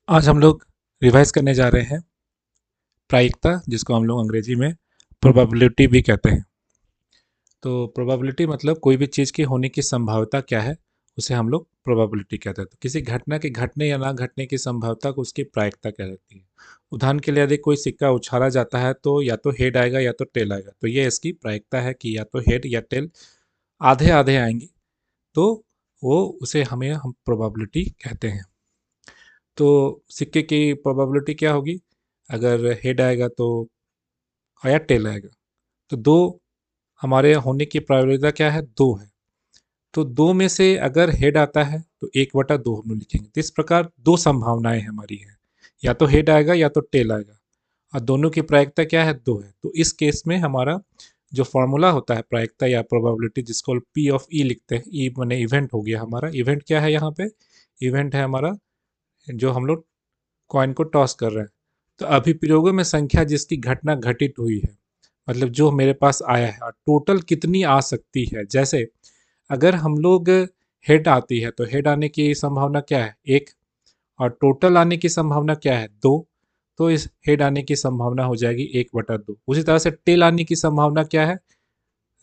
आज हम लोग रिवाइज करने जा रहे हैं प्रायिकता, जिसको हम लोग अंग्रेजी में प्रोबेबिलिटी भी कहते हैं। तो प्रोबेबिलिटी मतलब कोई भी चीज़ की होने की संभाव्यता क्या है, उसे हम लोग प्रोबेबिलिटी कहते हैं। तो किसी घटना के घटने या ना घटने की संभाव्यता को उसकी प्रायिकता कहलाती है। उदाहरण के लिए यदि कोई सिक्का उछाला जाता है तो या तो हेड आएगा या तो टेल आएगा, तो ये इसकी प्रायिकता है कि या तो हेड या टेल आधे आधे आएंगे, तो वो उसे हमें हम प्रोबेबिलिटी कहते हैं। तो सिक्के की प्रोबेबिलिटी क्या होगी? अगर हेड आएगा तो या टेल आएगा, तो दो हमारे होने की प्रोबेबिलिटी क्या है? दो है। तो दो में से अगर हेड आता है तो 1/2 हम लोग लिखेंगे। तो इस प्रकार दो संभावनाएं हमारी हैं, या तो हेड आएगा या तो टेल आएगा, और दोनों की प्रायिकता क्या है? दो है। तो इस केस में हमारा जो फॉर्मूला होता है प्रायिकता या प्रोबेबिलिटी, जिसको पी ऑफ ई लिखते हैं, ई माने इवेंट हो गया हमारा। इवेंट क्या है यहाँ पे? इवेंट है हमारा जो हम लोग कॉइन को टॉस कर रहे हैं। तो अभिप्रयोगों में संख्या जिसकी घटना घटित हुई है, मतलब जो मेरे पास आया है, और टोटल कितनी आ सकती है। जैसे अगर हम लोग हेड आती है तो हेड आने की संभावना क्या है? एक। और टोटल आने की संभावना क्या है? दो। तो इस हेड आने की संभावना हो जाएगी 1/2। उसी तरह से टेल आने की संभावना क्या है?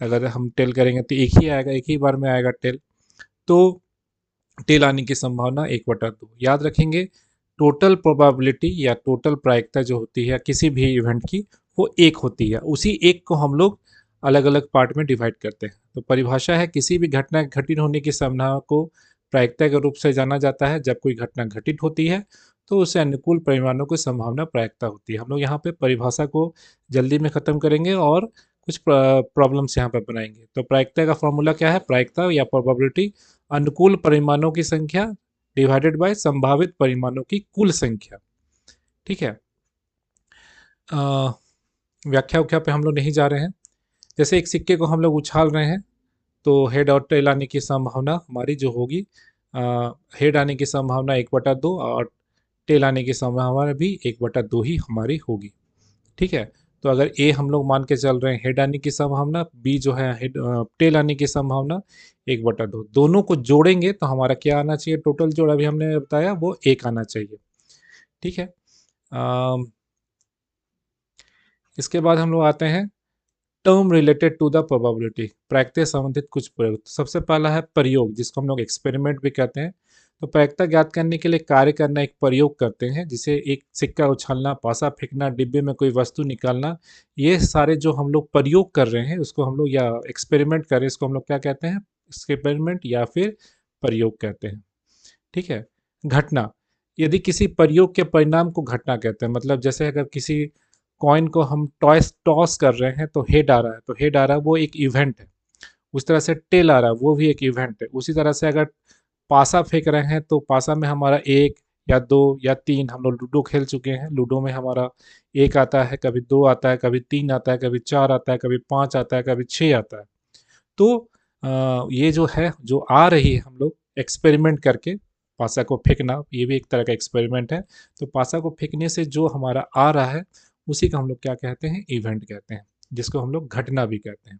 अगर हम टेल करेंगे तो एक ही आएगा, एक ही बार में आएगा टेल। तो टेल आने की संभावना 1/2। याद रखेंगे, टोटल प्रोबेबिलिटी या टोटल प्रायिकता जो होती है किसी भी इवेंट की, वो एक होती है। उसी एक को हम लोग अलग अलग पार्ट में डिवाइड करते हैं। तो परिभाषा है, किसी भी घटना घटित होने की संभावना को प्रायिकता के रूप से जाना जाता है। जब कोई घटना घटित होती है तो उसे अनुकूल परिमाणों की संभावना प्रायिकता होती है। हम लोग यहाँ पे परिभाषा को जल्दी में ख़त्म करेंगे और कुछ प्रॉब्लम्स यहाँ पर बनाएंगे। तो प्रायिकता का फॉर्मूला क्या है? प्रायिकता या प्रोबेबिलिटी अनुकूल परिमाणों की संख्या डिवाइडेड बाय संभावित परिमाणों की कुल संख्या। ठीक है। अ, व्याख्या उख्या पे हम लोग नहीं जा रहे हैं। जैसे एक सिक्के को हम लोग उछाल रहे हैं, तो हेड और टेल आने की संभावना हमारी जो होगी, हेड आने की संभावना 1/2 और टेल आने की संभावना भी 1/2 ही हमारी होगी। ठीक है। तो अगर ए हम लोग मान के चल रहे हैं हेड आने की संभावना, बी जो है हेड टेल आने की संभावना 1/2, दोनों को जोड़ेंगे तो हमारा क्या आना चाहिए? टोटल जोड़ अभी हमने बताया वो एक आना चाहिए। ठीक है। अम, इसके बाद हम लोग आते हैं term related to the probability, प्रायिकता से संबंधित कुछ प्रयोग। तो सबसे पहला है प्रयोग, जिसको हम लोग एक्सपेरिमेंट भी कहते हैं। तो प्रायिकता ज्ञात करने के लिए कार्य करना एक प्रयोग करते हैं, जिसे एक सिक्का उछालना, पासा फेंकना, डिब्बे में कोई वस्तु निकालना, ये सारे जो हम लोग प्रयोग कर रहे हैं उसको हम लोग, या एक्सपेरिमेंट कर रहे हैं, इसको हम लोग क्या कहते हैं? एक्सपेरिमेंट या फिर प्रयोग कहते हैं। ठीक है। घटना, यदि किसी प्रयोग के परिणाम को घटना कहते हैं। मतलब जैसे अगर किसी कॉइन को हम टॉस टॉस कर रहे हैं तो हेड आ रहा है, तो हेड आ रहा है वो एक इवेंट है। उस तरह से टेल आ रहा है, वो भी एक इवेंट है। उसी तरह से अगर पासा फेंक रहे हैं तो पासा में हमारा एक या दो या तीन, हम लोग लूडो खेल चुके हैं, लूडो में हमारा एक आता है, कभी दो आता है, कभी तीन आता है, कभी चार आता है, कभी पाँच आता है, कभी छः आता है। तो ये जो है, जो आ रही है, हम लोग एक्सपेरिमेंट करके पासा को फेंकना, ये भी एक तरह का एक्सपेरिमेंट है। तो पासा को फेंकने से जो हमारा आ रहा है, उसी का हम लोग क्या कहते हैं? इवेंट कहते हैं, जिसको हम लोग घटना भी कहते हैं।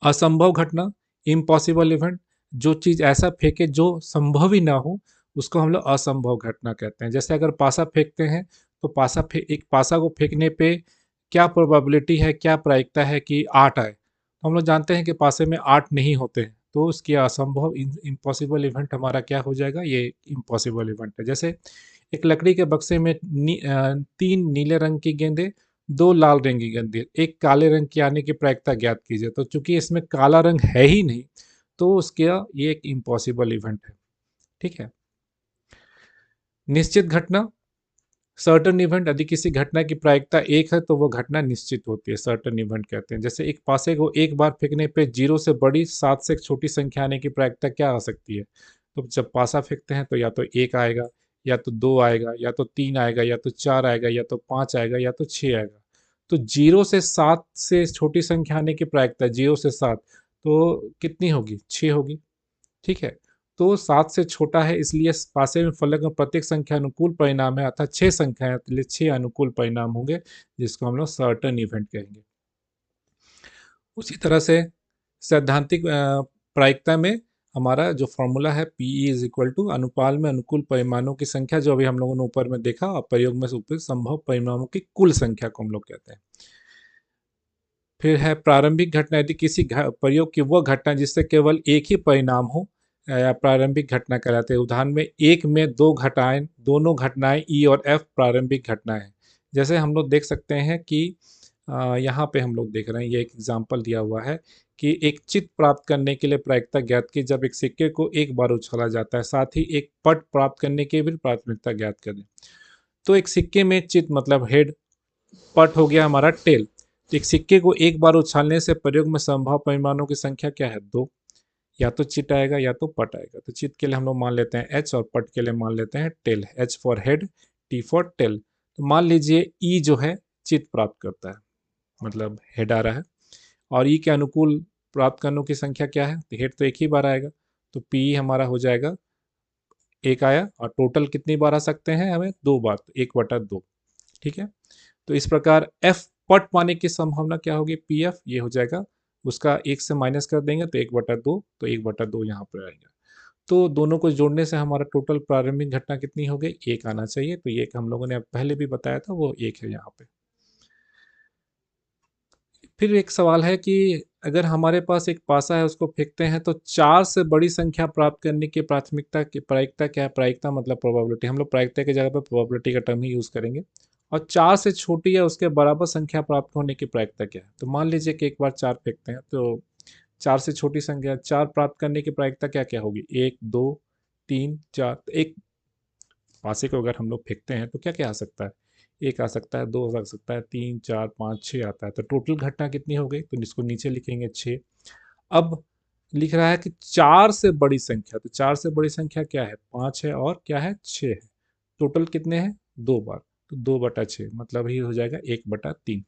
असंभव घटना, इम्पॉसिबल इवेंट, जो चीज़ ऐसा फेंके जो संभव ही ना हो, उसको हम लोग असंभव घटना कहते हैं। जैसे अगर पासा फेंकते हैं तो एक पासा को फेंकने पे क्या प्रोबेबिलिटी है, क्या प्रायिकता है कि 8 आए? तो हम लोग जानते हैं कि पासे में 8 नहीं होते हैं, तो उसकी असंभव इम्पॉसिबल इवेंट हमारा क्या हो जाएगा? ये इम्पॉसिबल इवेंट है। जैसे एक लकड़ी के बक्से में 3 नीले रंग की गेंदें, 2 लाल रंग की गेंदें, एक काले रंग की आने की प्रायिकता ज्ञात कीजिए। तो चूंकि इसमें काला रंग है ही नहीं, तो उसका ये एक इम्पॉसिबल इवेंट है। ठीक है। निश्चित घटना, सर्टन इवेंट, यदि किसी घटना की प्रायिकता एक है तो वो घटना निश्चित होती है, सर्टन इवेंट कहते हैं। जैसे एक पासे को एक बार फेंकने पे 0 से बड़ी 7 से एक छोटी संख्या आने की प्रायिकता क्या आ सकती है? तो जब पासा फेंकते हैं तो या तो एक आएगा, या तो दो आएगा, या तो तीन आएगा, या तो चार आएगा, या तो पाँच आएगा, या तो छः आएगा। तो 0 से 7 से छोटी संख्या आने की प्रायिकता 0 से 7, तो कितनी होगी? 6 होगी। ठीक है। तो 7 से छोटा है, इसलिए पासे में फलक में प्रत्येक संख्या अनुकूल परिणाम है, अर्थात 6 संख्या है, इसलिए 6 अनुकूल परिणाम होंगे, जिसको हम लोग सर्टन इवेंट कहेंगे। उसी तरह से सैद्धांतिक प्रायिकता में हमारा जो फॉर्मूला है PE is equal to Anupal में अनुकूल परिमाणों की संख्या, जो अभी हम लोगों ने ऊपर में देखा, और प्रयोग में उपयुक्त संभव परिणामों की कुल संख्या को हम लोग कहते हैं। फिर है प्रारंभिक घटना, यदि किसी प्रयोग की वह घटना जिससे केवल एक ही परिणाम हो या प्रारंभिक घटना कहलाते हैं। उदाहरण में एक में दो घटनाएं, दोनों घटनाएं ई और एफ प्रारंभिक घटना है। जैसे हम लोग देख सकते हैं कि यहाँ पे हम लोग देख रहे हैं, ये एक एग्जाम्पल दिया हुआ है कि एक चित्त प्राप्त करने के लिए प्रायिकता ज्ञात की, जब एक सिक्के को एक बार उछाला जाता है, साथ ही एक पट प्राप्त करने की भी प्राथमिकता ज्ञात करें। तो एक सिक्के में चित्त मतलब हेड, पट हो गया हमारा टेल। तो एक सिक्के को एक बार उछालने से प्रयोग में संभव परिमाणों की संख्या क्या है? दो। या तो चिट आएगा या तो पट आएगा। तो चिट के लिए हम लोग मान लेते हैं एच और पट के लिए मान लेते हैं tail. H for head, T for tail. तो मान लीजिए ई जो है चित प्राप्त करता है, मतलब हेड आ रहा है, और ई के अनुकूल प्राप्त करने की संख्या क्या है? तो हेड तो एक ही बार आएगा, तो पी हमारा हो जाएगा एक आया, और टोटल कितनी बार आ सकते हैं हमें? दो बार, तो 1/2। ठीक है। तो इस प्रकार एफ पट पाने की संभावना क्या होगी? पी एफ, ये हो जाएगा उसका एक से माइनस कर देंगे तो 1/2, तो 1/2 यहाँ पर आएगा। तो दोनों को जोड़ने से हमारा टोटल प्रारंभिक घटना कितनी हो गई? एक आना चाहिए। तो ये हम लोगों ने पहले भी बताया था, वो एक है यहाँ पे। फिर एक सवाल है कि अगर हमारे पास एक पासा है, उसको फेंकते हैं, तो चार से बड़ी संख्या प्राप्त करने की प्राथमिकता की प्रायिकता क्या है? प्रायिकता मतलब प्रोबेबिलिटी, हम लोग प्रायिकता की जगह पर प्रोबेबिलिटी का टर्म ही यूज करेंगे। और चार से छोटी या उसके बराबर संख्या प्राप्त होने की प्रायिकता क्या है? तो मान लीजिए कि एक बार चार फेंकते हैं, तो चार से छोटी संख्या चार प्राप्त करने की प्रायिकता क्या क्या होगी? एक, दो, तीन, चार। तो एक पासे को अगर हम लोग फेंकते हैं तो क्या क्या आ सकता है? एक आ सकता है, दो आ सकता है, तीन, चार, पाँच, छः आता है। तो टोटल घटना कितनी हो गई? तो इसको नीचे लिखेंगे 6। अब लिख रहा है कि चार से बड़ी संख्या, तो चार से बड़ी संख्या क्या है? 5 है और क्या है? 6 है। टोटल कितने हैं? दो बार, तो 2/6 मतलब ही हो जाएगा 1/3।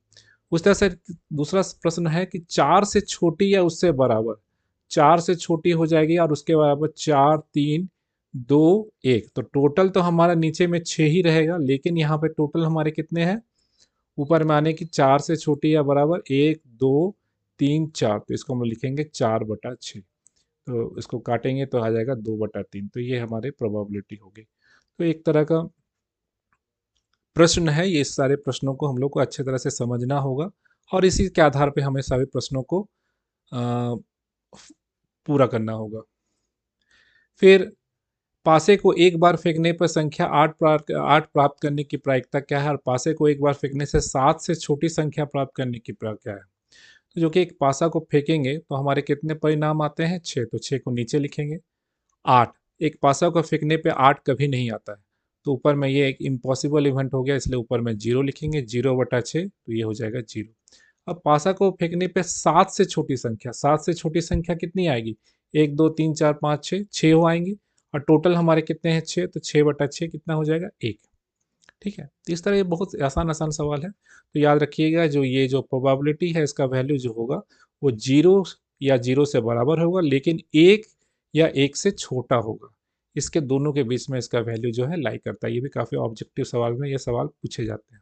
उस तरह से दूसरा प्रश्न है कि चार से छोटी या उससे बराबर, चार से छोटी हो जाएगी और उसके बराबर चार, तीन, दो, एक। तो टोटल तो हमारा नीचे में 6 ही रहेगा, लेकिन यहाँ पे टोटल हमारे कितने हैं? ऊपर में आने की चार से छोटी या बराबर एक, दो, तीन, चार। तो इसको हम लिखेंगे 4/6। तो इसको काटेंगे तो आ जाएगा 2/3। तो ये हमारे प्रोबेबिलिटी होगी। तो एक तरह का प्रश्न है ये। इस सारे प्रश्नों को हम लोग को अच्छे तरह से समझना होगा, और इसी के आधार पे हमें सारे प्रश्नों को अ, पूरा करना होगा। फिर पासे को एक बार फेंकने पर संख्या आठ प्राप्त करने की प्रायिकता क्या है? और पासे को एक बार फेंकने से 7 से छोटी संख्या प्राप्त करने की क्या है? तो जो कि एक पासा को फेंकेंगे तो हमारे कितने परिणाम आते हैं? 6। तो 6 को नीचे लिखेंगे। 8, एक पासा को फेंकने पे 8 कभी नहीं आता है, तो ऊपर में ये एक इम्पॉसिबल इवेंट हो गया, इसलिए ऊपर में 0 लिखेंगे। 0/6, तो ये हो जाएगा 0। अब पासा को फेंकने पे 7 से छोटी संख्या, 7 से छोटी संख्या कितनी आएगी? 1, 2, 3, 4, 5, 6, 6 हो आएंगी। और टोटल हमारे कितने हैं? 6। तो 6/6 कितना हो जाएगा? 1। ठीक है। तो इस तरह ये बहुत आसान आसान सवाल है। तो याद रखिएगा, जो ये जो प्रोबेबिलिटी है, इसका वैल्यू जो होगा वो 0 या 0 से बराबर होगा, लेकिन 1 या 1 से छोटा होगा। इसके दोनों के बीच में इसका वैल्यू जो है लाई करता है। ये भी काफ़ी ऑब्जेक्टिव सवाल में ये सवाल पूछे जाते हैं।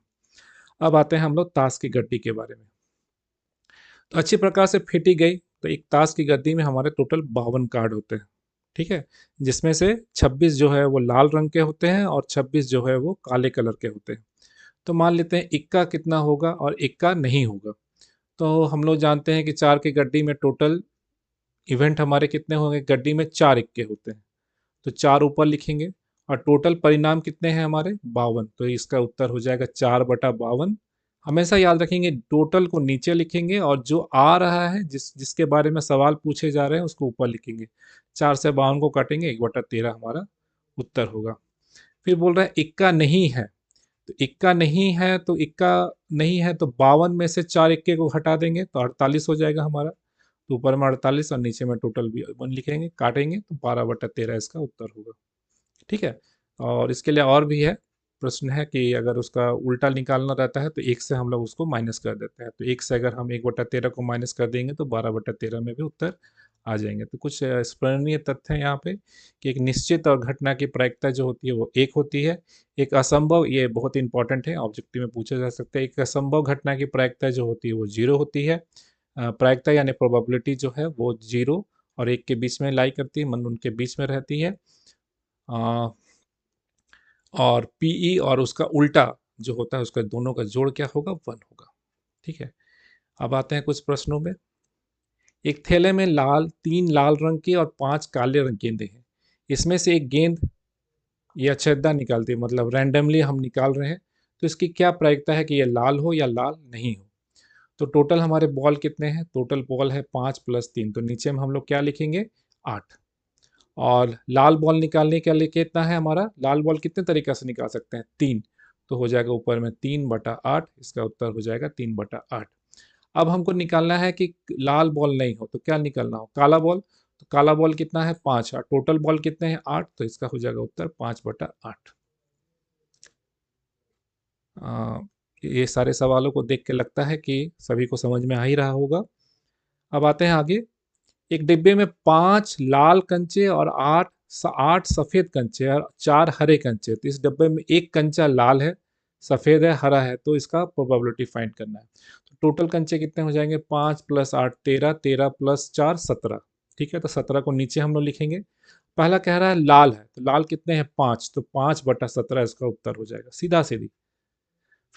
अब आते हैं हम लोग ताश की गड्डी के बारे में। तो अच्छी प्रकार से फेंटी गई तो एक ताश की गद्दी में हमारे टोटल 52 कार्ड होते हैं। ठीक है। जिसमें से 26 जो है वो लाल रंग के होते हैं और 26 जो है वो काले कलर के होते हैं। तो मान लेते हैं इक्का कितना होगा और इक्का नहीं होगा। तो हम लोग जानते हैं कि चार की गड्डी में टोटल इवेंट हमारे कितने होंगे? गड्डी में 4 इक्के होते हैं, तो 4 ऊपर लिखेंगे। और टोटल परिणाम कितने हैं हमारे? 52। तो इसका उत्तर हो जाएगा 4/52। हमेशा याद रखेंगे, टोटल को नीचे लिखेंगे और जो आ रहा है, जिसके बारे में सवाल पूछे जा रहे हैं, उसको ऊपर लिखेंगे। 4 से 52 को काटेंगे, 1/13 हमारा उत्तर होगा। फिर बोल रहा है इक्का नहीं है। तो इक्का नहीं है, तो इक्का नहीं है तो 52 में से 4 इक्के को हटा देंगे तो 48 हो जाएगा हमारा। तो ऊपर में 48 और नीचे में टोटल भी 1 लिखेंगे, काटेंगे तो 12/13 इसका उत्तर होगा। ठीक है। और इसके लिए और भी है, प्रश्न है कि अगर उसका उल्टा निकालना रहता है तो 1 से हम लोग उसको माइनस कर देते हैं। तो 1 से अगर हम 1/13 को माइनस कर देंगे तो 12/13 में भी उत्तर आ जाएंगे। तो कुछ स्मरणीय तथ्य हैं यहाँ पे कि एक निश्चित और घटना की प्रायिकता जो होती है वो 1 होती है। एक असंभव, ये बहुत इंपॉर्टेंट है, ऑब्जेक्टिव में पूछा जा सकता है, एक असंभव घटना की प्रायिकता जो होती है वो 0 होती है। प्रायिकता यानी प्रोबेबिलिटी जो है वो 0 और 1 के बीच में लाई करती है, मन उनके बीच में रहती है। और पीई और उसका उल्टा जो होता है, उसका दोनों का जोड़ क्या होगा, 1 होगा। ठीक है, अब आते हैं कुछ प्रश्नों में। एक थैले में 3 लाल रंग के और 5 काले रंग गेंदे हैं। इसमें से एक गेंद ये अछेदा निकालती है, मतलब रैंडमली हम निकाल रहे हैं। तो इसकी क्या प्रायिकता है कि ये लाल हो या लाल नहीं हो। तो टोटल हमारे बॉल कितने हैं, टोटल बॉल है 5 + 3, तो नीचे में हम लोग क्या लिखेंगे, 8। और लाल बॉल निकालने के लिए कितना है हमारा, लाल बॉल कितने तरीके से निकाल सकते हैं, 3। तो हो जाएगा ऊपर में 3/8, इसका उत्तर हो जाएगा 3/8। अब हमको निकालना है कि लाल बॉल नहीं हो तो क्या निकालना हो, काला बॉल। तो काला बॉल कितना है, 5, और टोटल बॉल कितने हैं, 8, तो इसका हो जाएगा उत्तर 5/8। ये सारे सवालों को देख के लगता है कि सभी को समझ में आ ही रहा होगा। अब आते हैं आगे। एक डिब्बे में 5 लाल कंचे और 8 सफेद कंचे और 4 हरे कंचे। तो इस डिब्बे में एक कंचा लाल है, सफेद है, हरा है, तो इसका प्रोबेबिलिटी फाइंड करना है। तो टोटल कंचे कितने हो जाएंगे, 5 + 8 13, 13 + 4 17। ठीक है, तो 17 को नीचे हम लोग लिखेंगे। पहला कह रहा है लाल है, तो लाल कितने हैं, 5, तो 5/17 इसका उत्तर हो जाएगा, सीधा सीधी।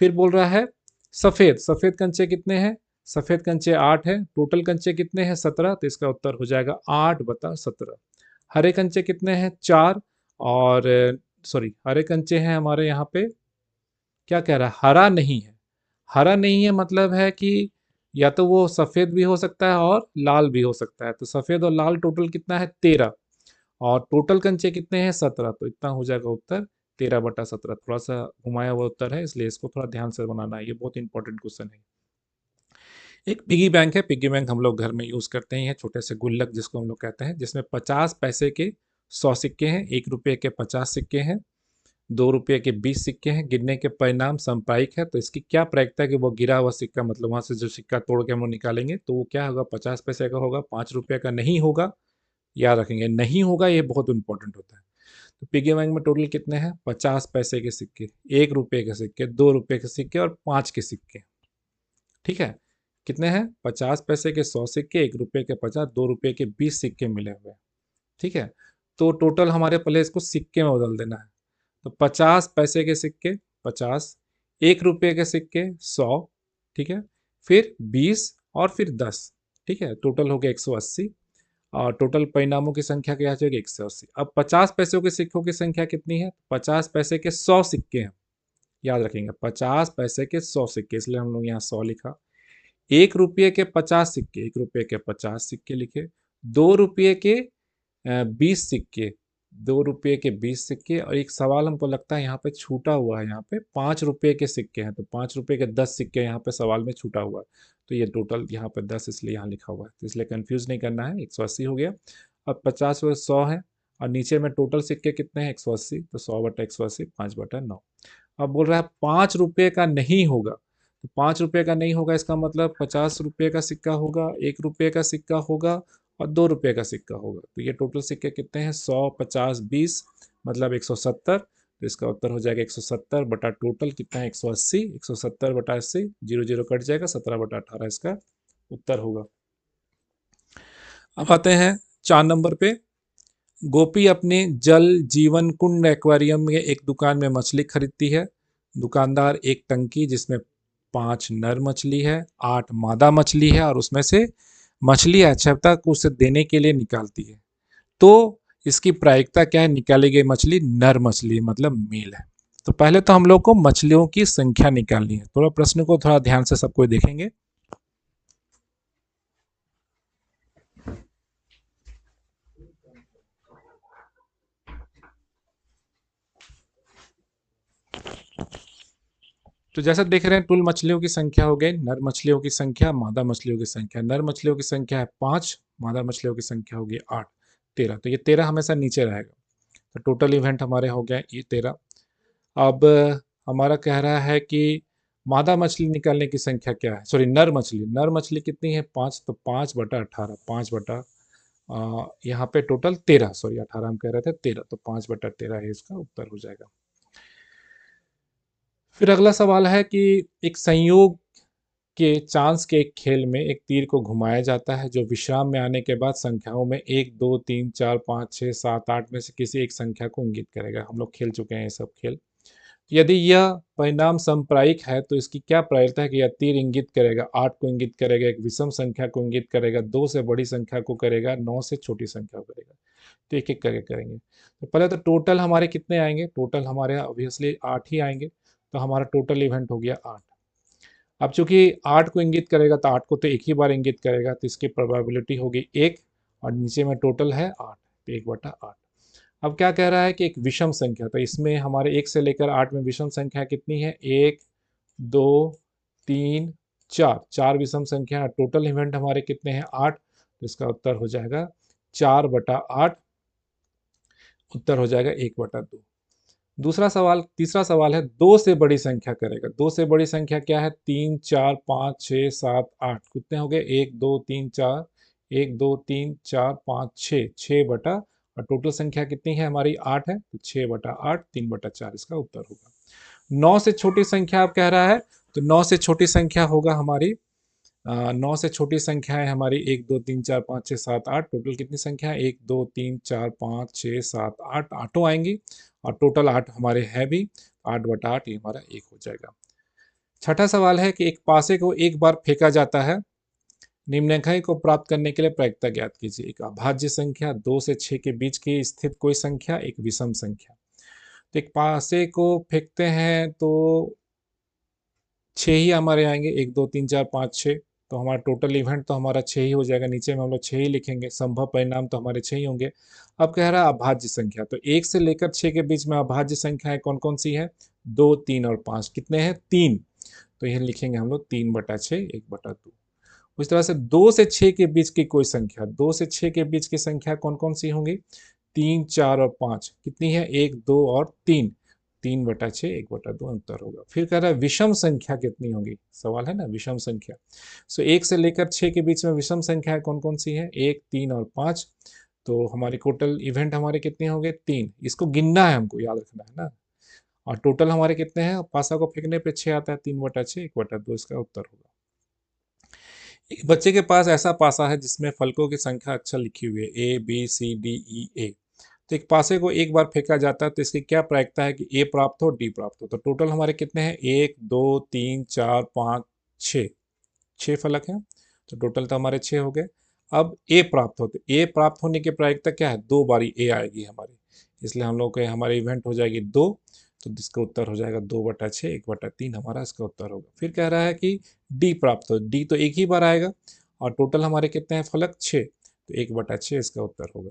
फिर बोल रहा है सफेद, सफेद कंचे कितने हैं, सफेद कंचे 8 है, टोटल कंचे कितने हैं, 17, तो इसका उत्तर हो जाएगा 8/17। हरे कंचे कितने हैं, 4, और सॉरी हरे कंचे हैं हमारे यहाँ पे, क्या कह रहा है, हरा नहीं है। हरा नहीं है मतलब है कि या तो वो सफ़ेद भी हो सकता है और लाल भी हो सकता है। तो सफ़ेद और लाल टोटल कितना है, 13, और टोटल कंचे कितने हैं, 17, तो इतना हो जाएगा उत्तर 13/17। थोड़ा सा घुमाया हुआ उत्तर है, इसलिए इसको थोड़ा ध्यान से बनाना है, ये बहुत इंपॉर्टेंट क्वेश्चन है। एक पिगी बैंक है, पिगी बैंक हम लोग घर में यूज़ करते हैं, छोटे से गुल्लक जिसको हम लोग कहते हैं, जिसमें 50 पैसे के 100 सिक्के हैं, 1 रुपये के 50 सिक्के हैं, 2 रुपये के 20 सिक्के हैं। गिनने के परिणाम समप्रायिक है, तो इसकी क्या प्रायिकता है कि वो गिरा हुआ सिक्का, मतलब वहाँ से जो सिक्का तोड़ के हम लोग निकालेंगे तो वो क्या होगा, 50 पैसे का होगा, 5 रुपये का नहीं होगा। याद रखेंगे, नहीं होगा, ये बहुत इंपॉर्टेंट होता है। तो पिगी बैंक में टोटल कितने हैं, 50 पैसे के सिक्के, 1 रुपये के सिक्के, 2 रुपये के सिक्के और 5 के सिक्के। ठीक है, कितने हैं, 50 पैसे के 100 सिक्के, 1 रुपये के 50, 2 रुपये के 20 सिक्के मिले हुए हैं। ठीक है, तो टोटल हमारे पहले इसको सिक्के में बदल देना है। तो 50 पैसे के सिक्के 50, 1 रुपये के सिक्के 100, ठीक है, फिर 20 और फिर 10। ठीक है, टोटल हो गया 180, और टोटल परिणामों की संख्या क्या हो जाएगी, 180। अब 50 पैसों के सिक्कों की संख्या कितनी है, 50 पैसे के 100 सिक्के हैं। याद रखेंगे, 50 पैसे के 100 सिक्के, इसलिए हम लोग यहाँ 100 लिखा। 1 रुपये के 50 सिक्के, 1 रुपये के 50 सिक्के लिखे। 2 रुपये के 20 सिक्के, 2 रुपये के 20 सिक्के, और एक सवाल हमको लगता है यहाँ पे छूटा हुआ है, यहाँ पे 5 रुपये के सिक्के हैं, तो 5 रुपये के 10 सिक्के यहाँ पे सवाल में छूटा हुआ है। तो ये टोटल यहाँ पे 10, इसलिए यहाँ लिखा हुआ है, तो इसलिए कंफ्यूज नहीं करना है। 180 हो गया। अब 50 और 100 है, और नीचे में टोटल सिक्के कितने हैं, 180, तो 100/180 5/9। अब बोल रहा है 5 रुपये का नहीं होगा, तो 5 रुपये का नहीं होगा इसका मतलब 50 रुपये का सिक्का होगा, 1 रुपये का सिक्का होगा और 2 रुपये का सिक्का होगा। तो ये टोटल सिक्के कितने हैं, 100 50 20, मतलब 170। तो इसका उत्तर हो जाएगा 170 बटा टोटल कितना है, 180, 170/80, 0 0 कट जाएगा, 17/18 इसका उत्तर होगा। अब आते हैं 4 नंबर पे। गोपी अपने जल जीवन कुंड एक्वेरियम में एक दुकान में मछली खरीदती है। दुकानदार एक टंकी जिसमें 5 नर मछली है, 8 मादा मछली है, और उसमें से मछली अक्षमता को उसे देने के लिए निकालती है। तो इसकी प्रायिकता क्या है, निकाली गई मछली नर मछली मतलब मेल है। तो पहले तो हम लोग को मछलियों की संख्या निकालनी है। थोड़ा प्रश्न को थोड़ा ध्यान से सबको देखेंगे। तो जैसा देख रहे हैं, कुल मछलियों की संख्या हो गई, नर मछलियों की संख्या, मादा मछलियों की संख्या। नर मछलियों की संख्या है 5, मादा मछलियों की संख्या होगी 8, 13। तो ये 13 हमेशा नीचे रहेगा। तो टोटल इवेंट हमारे हो गए ये 13। अब हमारा कह रहा है कि मादा मछली निकालने की संख्या क्या है, सॉरी नर मछली कितनी है, 5, तो 5/18, 5 यहाँ पे टोटल 13, सॉरी 18 हम कह रहे थे, 13, तो 5/13 है इसका उत्तर हो जाएगा। फिर अगला सवाल है कि एक संयोग कि चांस के एक खेल में एक तीर को घुमाया जाता है जो विश्राम में आने के बाद संख्याओं में 1 2 3 4 5 6 7 8 में से किसी एक संख्या को इंगित करेगा। हम लोग खेल चुके हैं ये सब खेल। यदि यह परिणाम समप्रायिक है तो इसकी क्या प्रायिकता है कि यह तीर इंगित करेगा 8 को इंगित करेगा, एक विषम संख्या को इंगित करेगा, 2 से बड़ी संख्या को करेगा, 9 से छोटी संख्या को करेगा। तो एक एक करके करेंगे। तो पहले तो टोटल हमारे कितने आएंगे? टोटल हमारे ऑब्वियसली 8 ही आएंगे। तो हमारा टोटल इवेंट हो गया 8। अब चूंकि 8 को इंगित करेगा तो 8 को तो एक ही बार इंगित करेगा, तो इसकी प्रोबेबिलिटी होगी 1, और नीचे में टोटल है 8, तो 1/8। अब क्या कह रहा है कि एक विषम संख्या, तो इसमें हमारे 1 से लेकर 8 में विषम संख्या कितनी है? 1 2 3 4, 4 विषम संख्या है। टोटल इवेंट हमारे कितने हैं? 8। तो इसका उत्तर हो जाएगा 4/8। उत्तर हो जाएगा 1/2। दूसरा सवाल, तीसरा सवाल है 2 से बड़ी संख्या करेगा। 2 से बड़ी संख्या क्या है? 3 4 5 6 7 8। कितने हो गए? 1 2 3 4, 1 2 3 4 5 6, 6 बटा, और टोटल संख्या कितनी है हमारी? 8 है, तो 6/8, 3/4 इसका उत्तर होगा। 9 से छोटी संख्या आप कह रहा है, तो 9 से छोटी संख्या होगा हमारी 9 से छोटी संख्या है हमारी 1 2 3 4 5 6 7 8। टोटल कितनी संख्या है? 1 2 3 4 5 6 7 8, आठों आएंगी, और टोटल 8 हमारे है भी। 8/8 ये हमारा 1 हो जाएगा। छठा सवाल है कि एक पासे को एक बार फेंका जाता है, निम्नलिखित को प्राप्त करने के लिए प्रायिकता ज्ञात कीजिए। एक अभाज्य संख्या, 2 से 6 के बीच की स्थित कोई संख्या, एक विषम संख्या। तो एक पासे को फेंकते हैं तो 6 ही हमारे आएंगे, 1 2 3 4 5 6। तो हमारा टोटल इवेंट तो हमारा 6 ही हो जाएगा। नीचे में हम लोग 6 ही लिखेंगे, संभव परिणाम तो हमारे 6 ही होंगे। अब कह रहा है अभाज्य संख्या, तो 1 से लेकर 6 के बीच में अभाज्य संख्याएं कौन कौन सी है? 2 3 और 5। कितने हैं? 3। तो यह लिखेंगे हम लोग 3/6, 1/2। उस तरह से 2 से 6 के बीच की कोई संख्या, 2 से 6 के बीच की संख्या कौन कौन सी होंगी? 3 4 और 5। कितनी है? 1 2 और 3। 3/6, 1/2 अंतर होगा। फिर कह रहा है विषम संख्या कितनी होगी? सवाल है ना, विषम संख्या। सो 1 से लेकर 6 के बीच में विषम संख्या कौन कौन सी है? 1 3 और 5। तो हमारी टोटल इवेंट हमारे कितने होंगे? 3। इसको गिनना है, हमको याद रखना है ना। और टोटल हमारे कितने हैं? पासा को फेंकने पे 6 आता है, 3/6, 1/2 इसका उत्तर होगा। एक बच्चे के पास ऐसा पासा है जिसमें फलकों की संख्या अक्षर लिखी हुई है, A B C D E ए। तो एक पासे को एक बार फेंका जाता है तो इसकी क्या प्रायिकता है कि ए प्राप्त हो, डी प्राप्त हो? तो टोटल हमारे कितने हैं? 1 2 3 4 5 6, 6 फलक हैं। तो टोटल तो हमारे 6 हो गए। अब ए प्राप्त होते, ए प्राप्त होने की प्रायिकता क्या है? 2 बारी ए आएगी हमारी, इसलिए हम लोग के हमारी इवेंट हो जाएगी 2। तो जिसका उत्तर हो जाएगा 2/6, 1/3 हमारा इसका उत्तर होगा। फिर कह रहा है कि डी प्राप्त हो, डी तो एक ही बार आएगा, और टोटल हमारे कितने हैं फलक? 6। तो 1/6 इसका उत्तर होगा।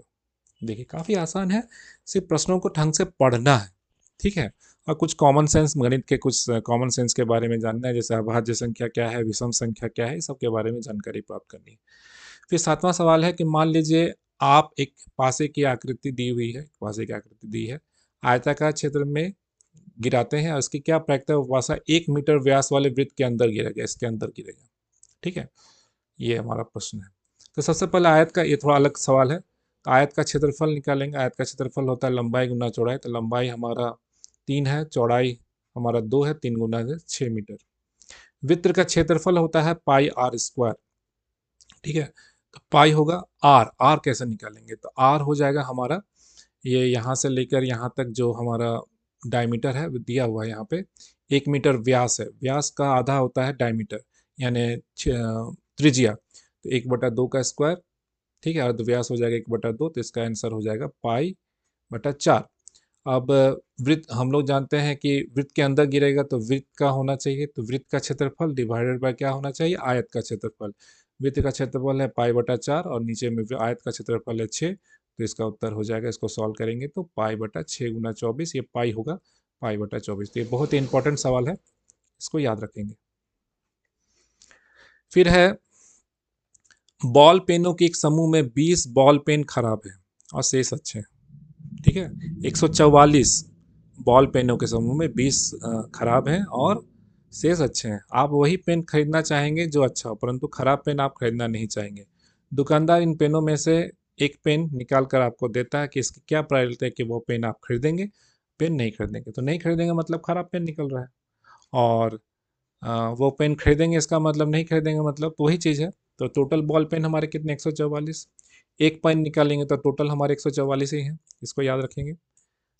देखिए काफ़ी आसान है, सिर्फ प्रश्नों को ढंग से पढ़ना है, ठीक है। और कुछ कॉमन सेंस, गणित के कुछ कॉमन सेंस के बारे में जानना है, जैसे अभाज्य संख्या क्या है, विषम संख्या क्या है, सब के बारे में जानकारी प्राप्त करनी है। फिर सातवां सवाल है कि मान लीजिए आप एक पासे की आकृति दी हुई है, पासे की आकृति दी है, आयताकार क्षेत्र में गिराते हैं, और इसकी क्या प्रायिकता है? पासा 1 मीटर व्यास वाले वृत्त के अंदर गिरेगा, इसके अंदर गिरेगा, ठीक है। ये हमारा प्रश्न है। तो सबसे पहले आयत का, ये थोड़ा अलग सवाल है, तो आयत का क्षेत्रफल निकालेंगे। आयत का क्षेत्रफल होता है लंबाई गुना चौड़ाई, तो लंबाई हमारा 3 है, चौड़ाई हमारा 2 है, 3 गुना 6 मीटर। वृत्त का क्षेत्रफल होता है पाई आर स्क्वायर, ठीक है। तो पाई होगा आर, आर कैसे निकालेंगे? तो आर हो जाएगा हमारा, ये यहाँ से लेकर यहाँ तक जो हमारा डायमीटर है दिया हुआ है यहाँ पे, 1 मीटर व्यास है, व्यास का आधा होता है डायमीटर, यानी त्रिज्या। तो 1/2 का स्क्वायर, ठीक है, अर्धव्यास हो जाएगा 1/2, तो इसका आंसर हो जाएगा पाई/4। अब वृत्त हम लोग जानते हैं कि वृत्त के अंदर गिरेगा तो वृत्त का होना चाहिए, तो वृत्त का क्षेत्रफल डिवाइडेड बाय क्या होना चाहिए? आयत का क्षेत्रफल। वृत्त का क्षेत्रफल है पाई/4, और नीचे में आयत का क्षेत्रफल है 6। तो इसका उत्तर हो जाएगा, इसको सॉल्व करेंगे तो पाई/6 गुना 24, ये पाई होगा, पाई/24। तो ये बहुत ही इंपॉर्टेंट सवाल है, इसको याद रखेंगे। फिर है बॉल पेनों के एक समूह में 20 बॉल पेन खराब है और शेष अच्छे हैं, ठीक है। 144 बॉल पेनों के समूह में 20 खराब हैं और शेष अच्छे हैं। आप वही पेन खरीदना चाहेंगे जो अच्छा हो, परंतु खराब पेन आप खरीदना नहीं चाहेंगे। दुकानदार इन पेनों में से एक पेन निकाल कर आपको देता है कि इसकी क्या प्रायोरिटी है कि वो पेन आप खरीदेंगे, पेन नहीं खरीदेंगे। तो नहीं खरीदेंगे मतलब खराब पेन निकल रहा है। और वो पेन खरीदेंगे इसका मतलब नहीं खरीदेंगे मतलब तो वही चीज़ है। तो टोटल बॉल पेन हमारे कितने 144, एक पेन निकालेंगे तो टोटल हमारे 144 ही हैं, इसको याद रखेंगे।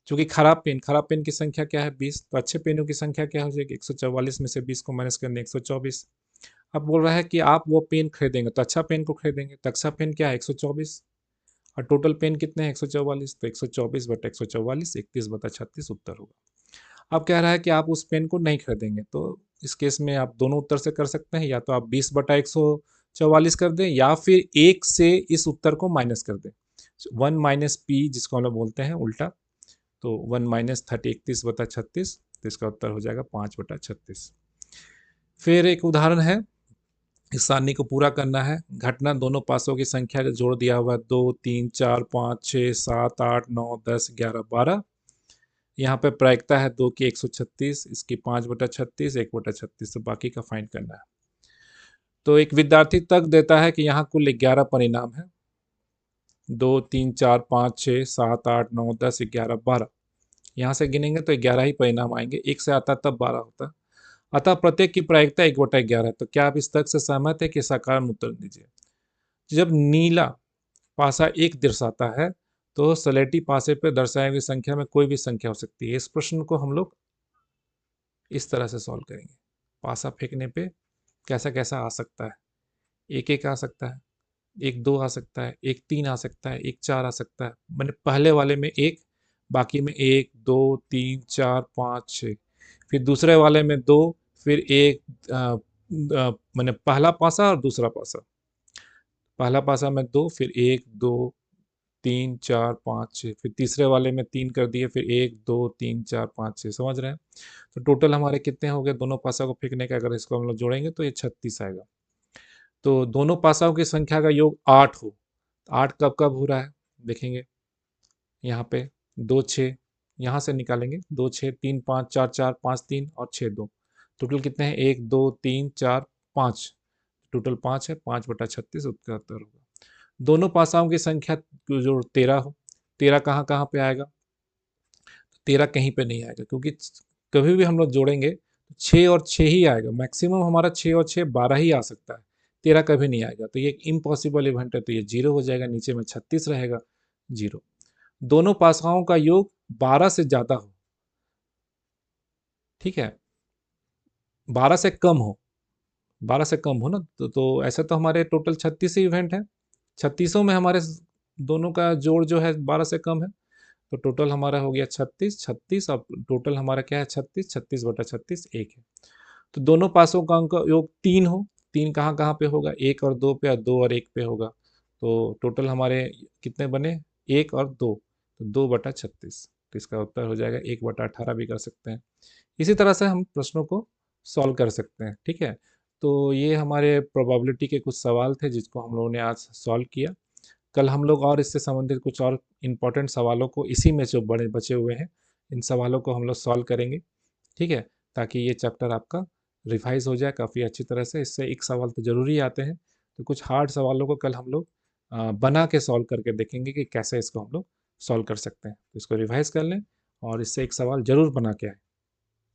चूँकि खराब पेन की संख्या क्या है 20, तो अच्छे पेनों की संख्या क्या हो जाएगी 144 में से 20 को माइनस करने 124। अब बोल रहा है कि आप वो पेन खरीदेंगे तो अच्छा पेन को खरीदेंगे, तो अच्छा पेन क्या है 124, और टोटल पेन कितने हैं 144, तो 124 बटा 144 31/36 उत्तर होगा। अब कह रहा है कि आप उस पेन को नहीं खरीदेंगे, तो इस केस में आप दोनों उत्तर से कर सकते हैं, या तो आप 20/144 कर दें या फिर एक से इस उत्तर को माइनस कर दें, 1 - p जिसको हम लोग बोलते हैं उल्टा, तो 1 - 30 31/36, तो इसका उत्तर हो जाएगा 5/36। फिर एक उदाहरण है, इस सारणी को पूरा करना है। घटना दोनों पासों की संख्या का जोड़ दिया हुआ 2 3 4 5 6 7 8 9 10 11 12। यहाँ पे प्रायिकता है 2 की 136, इसकी 5/36, 1/36, तो बाकी का फाइंड करना है। तो एक विद्यार्थी तक देता है कि यहाँ कुल 11 परिणाम है, 2 3 4 5 6 7 8 9 10 11 12। यहाँ से गिनेंगे तो 11 ही परिणाम आएंगे, एक से आता तब 12 होता। अतः प्रत्येक की प्रायिकता 1/11 है। तो क्या आप इस तक से सहमत है कि सकारात्मक उत्तर दीजिए। जब नीला पासा एक दर्शाता है तो सलेटी पासे पर दर्शाई हुई संख्या में कोई भी संख्या हो सकती है। इस प्रश्न को हम लोग इस तरह से सॉल्व करेंगे। पासा फेंकने पे कैसा कैसा आ सकता है, एक एक आ सकता है, एक दो आ सकता है, एक तीन आ सकता है, एक चार आ सकता है। मैंने पहले वाले में एक, बाकी में एक दो तीन चार पाँच छः, फिर दूसरे वाले में दो, फिर एक, मैंने पहला पासा और दूसरा पासा, पहला पासा में दो, फिर एक दो तीन चार पाँच छः, फिर तीसरे वाले में तीन कर दिए, फिर एक दो तीन चार पाँच छः, समझ रहे हैं। तो टोटल हमारे कितने हो गए दोनों पासा को फेंकने का, अगर इसको हम लोग जोड़ेंगे तो ये 36 आएगा। तो दोनों पासाओं की संख्या का योग 8 हो, 8 कब कब हो रहा है देखेंगे, यहाँ पे 2 6, यहाँ से निकालेंगे 2 6 3 5 4 4 5 3 और 6 2, टोटल कितने हैं 1 2 3 4 5, टोटल 5 है, 5/36 उसका उत्तर होगा। दोनों पासाओं की संख्या जो 13 हो, 13 कहाँ कहाँ पे आएगा, 13 कहीं पे नहीं आएगा, क्योंकि कभी भी हम लोग जोड़ेंगे तो 6 और 6 ही आएगा, मैक्सिमम हमारा 6 और 6 12 ही आ सकता है, 13 कभी नहीं आएगा। तो ये एक इम्पॉसिबल इवेंट है, तो ये जीरो हो जाएगा, नीचे में 36 रहेगा, जीरो। दोनों पासाओं का योग 12 से ज़्यादा हो, ठीक है, 12 से कम हो, 12 से कम हो ना, तो ऐसे तो हमारे टोटल 36 ही इवेंट है, 36 में हमारे दोनों का जोड़ जो है 12 से कम है, तो टोटल हमारा हो गया 36 36, और टोटल हमारा क्या है 36, 36/36 एक है। तो दोनों पासों का अंक योग 3 हो, 3 कहाँ कहाँ पे होगा, 1 और 2 पे, और 2 और 1 पे होगा, तो टोटल हमारे कितने बने 1 और 2, तो 2/36, तो इसका उत्तर हो जाएगा 1/18 भी कर सकते हैं। इसी तरह से हम प्रश्नों को सॉल्व कर सकते हैं, ठीक है। तो ये हमारे प्रोबेबिलिटी के कुछ सवाल थे जिसको हम लोगों ने आज सॉल्व किया। कल हम लोग और इससे संबंधित कुछ और इम्पोर्टेंट सवालों को, इसी में जो बड़े बचे हुए हैं इन सवालों को हम लोग सॉल्व करेंगे, ठीक है, ताकि ये चैप्टर आपका रिवाइज हो जाए काफ़ी अच्छी तरह से। इससे एक सवाल तो ज़रूरी ही आते हैं, तो कुछ हार्ड सवालों को कल हम लोग बना के सॉल्व करके देखेंगे कि कैसे इसको हम लोग सॉल्व कर सकते हैं। तो इसको रिवाइज कर लें और इससे एक सवाल ज़रूर बना के आए।